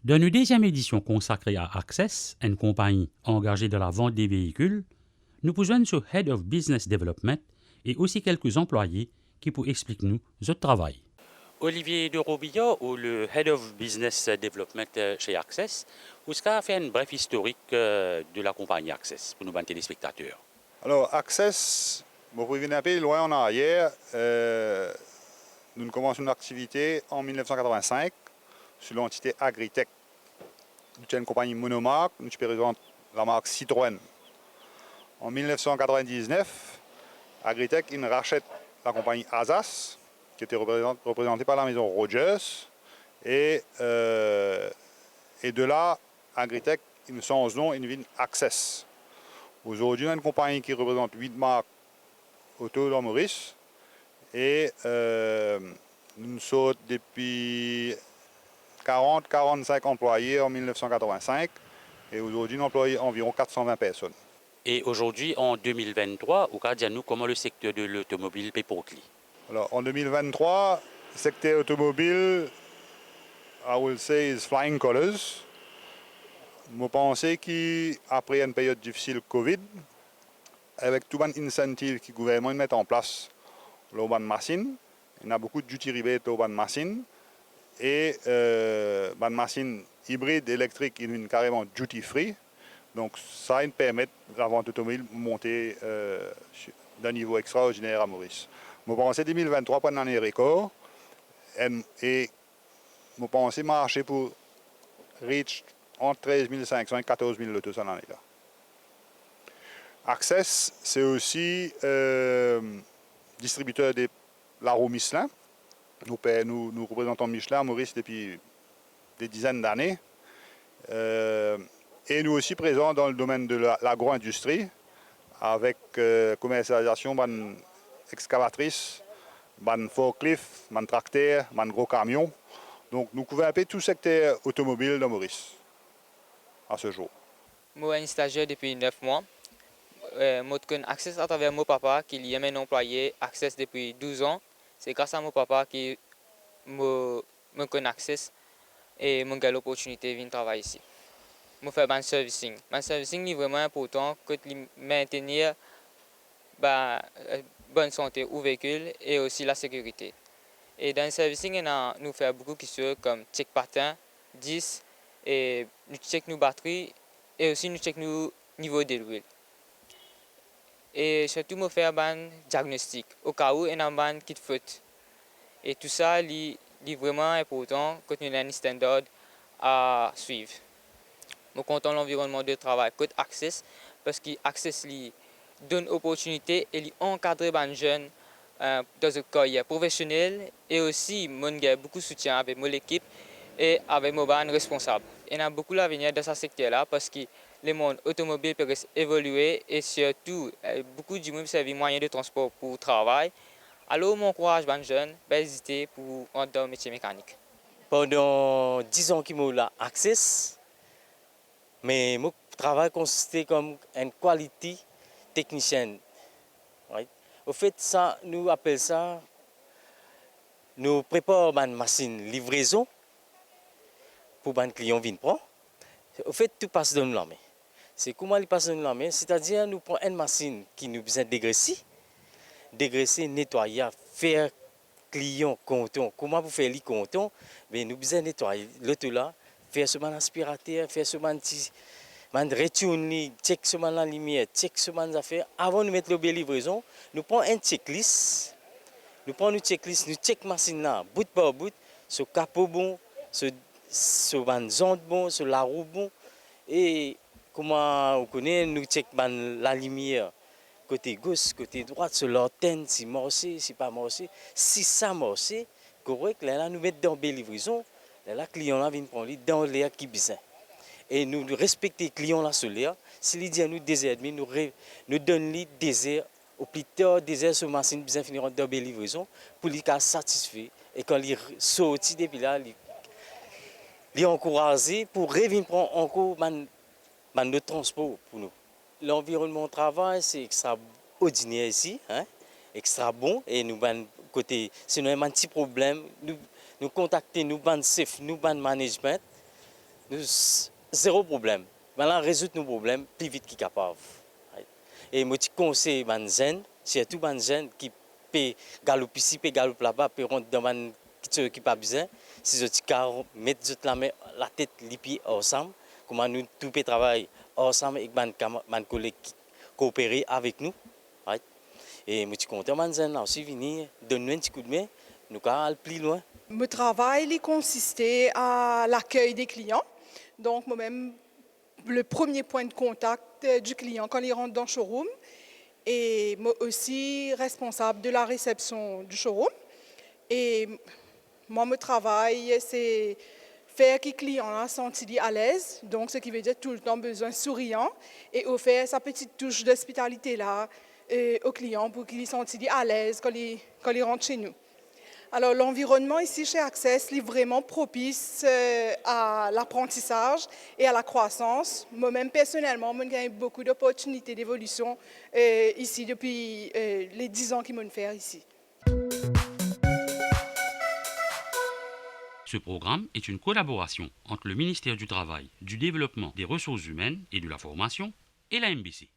Dans une deuxième édition consacrée à Access, une compagnie engagée dans la vente des véhicules, nous posons sur Head of Business Development et aussi quelques employés qui pour expliquer nous notre travail. Olivier de Robillard, ou le Head of Business Development chez Access, vous avez fait une brève historique de la compagnie Access pour nos téléspectateurs. Alors, Access, pour revenir un peu loin en arrière, nous commençons une activité en 1985 sur l'entité Agritech. Nous sommes une compagnie monomarque, nous représentons la marque Citroën. En 1999, Agritech il rachète la compagnie Azas, qui était représentée par la maison Rogers. Et de là, Agritech, il change de nom et devient Access. Aujourd'hui, on a une compagnie qui représente 8 marques auto dans Maurice. Et nous sommes depuis 40-45 employés en 1985. Et aujourd'hui, nous employons environ 420 personnes. Et aujourd'hui, en 2023, au cas nous comment le secteur de l'automobile peut porter. Alors, en 2023, le secteur automobile, I will say, is flying colors. Je pense qu'après une période difficile Covid, avec tout les incentives que le gouvernement met en place, le ban machine, il y a beaucoup de duty rebate au ban machine. Et ban machine hybride électrique, il est carrément duty free. Donc ça permet la vente automobile de monter d'un niveau extraordinaire à Maurice. Je pense que 2023 pour une année record. Et je pense marcher pour reach entre 13 500 et 14 000 autos en année. Là. Access, c'est aussi distributeur de la roue Michelin. Nous représentons Michelin à Maurice depuis des dizaines d'années. Et nous aussi présents dans le domaine de l'agro-industrie avec commercialisation d'excavatrices, de forklift, de tracteurs, de gros camions. Donc nous couvrons un peu tout le secteur automobile de Maurice à ce jour. Moi, je suis stagiaire depuis 9 mois. Je connais Access à travers mon papa qui est un employé Access depuis 12 ans. C'est grâce à mon papa que je connais Access et j'ai l'opportunité de venir travailler ici. Je fais un servicing. Le servicing est vraiment important pour maintenir la bonne santé au véhicule et aussi la sécurité. Et dans le servicing, nous faisons beaucoup de choses comme check patin, 10, et nous check nos batteries et aussi nous check nos niveaux de l'huile. Et surtout, nous faisons un diagnostic au cas où il y a un kit faute. Et tout ça est vraiment important quand nous avons un standard à suivre. Nous comptons l'environnement de travail côté Access parce qu'Access donne l'opportunité et encadre les jeunes dans une carrière professionnelle et aussi j'ai beaucoup de soutien avec mon équipe et avec mes responsables. Il y a beaucoup d'avenir dans ce secteur-là parce que le monde automobile peut évoluer et surtout beaucoup de monde servent moyens de transport pour le travail. Alors, j'encourage les jeunes à hésiter pour entrer dans le métier mécanique. Pendant 10 ans que je suis à Access, mais mon travail consistait comme une qualité technicienne. Right? Au fait, ça, nous appelons ça, nous préparons une machine livraison pour que les clients viennent prendre. Au fait, tout passe dans la main. C'est comment il passe dans la main, c'est-à-dire nous prenons une machine qui nous besoin dégraisser, nettoyer, faire client content. Comment vous faites les contents? Nous besoin nettoyer l'auto là, faire ce aspirateur, faire ce retourner, check sur la lumière, check sur les affaires. Avant de mettre la livraison, nous prenons une checklist. Nous prenons une checklist, nous check la machine là, bout par bout, sur le capot bon, sur les zondes bon, sur la roue bon. Et comment on connaît, nous check la lumière. Côté gauche, côté droit, sur l'antenne, si morcé, si pas morcé. Si ça morcé, correct, là, nous mettons dans la livraison, là, le client là vient prendre dans l'air qui besoin. Et nous respectons les clients là sur l'air. Si les dit à nous désert, nous donnons les déserts, au plus tard, désert sur la machine, besoin finir dans la livraison, pour les cas satisfaits. Et quand ils sortent depuis là, les encourager pour revenir prendre encore notre transport pour nous. L'environnement de travail, c'est extraordinaire ici, hein? Extra bon. Et nous, côté, si nous avons un petit problème, nous contactons, nous ban safe, nous ban management. nous, zéro problème. Maintenant, résoudre nos problèmes plus vite qu'ils capable. Et moi, je conseille les jeunes, surtout les jeunes qui peuvent galoper ici, peuvent galoper là-bas, peuvent rentrer dans une qui n'a pas besoin. Si je mettre la tête, les pieds ensemble, comment nous tous pouvons travailler ensemble avec mes collègues qui coopèrent avec nous. Et je suis content que les jeunes aussi venir donner un petit coup de main, nous allons aller plus loin. Mon travail consistait à l'accueil des clients. Donc, moi-même, le premier point de contact du client quand il rentre dans le showroom. Et moi aussi, responsable de la réception du showroom. Et moi, mon travail, c'est faire que le client se sente à l'aise. Donc, ce qui veut dire tout le temps besoin souriant. Et offrir sa petite touche d'hospitalité là au client pour qu'il se sente à l'aise quand il rentre chez nous. Alors, l'environnement ici chez Access est vraiment propice à l'apprentissage et à la croissance. Moi-même, personnellement, j'ai gagné beaucoup d'opportunités d'évolution ici depuis les 10 ans qu'ils m'ont fait ici. Ce programme est une collaboration entre le ministère du Travail, du Développement des Ressources humaines et de la Formation et la MBC.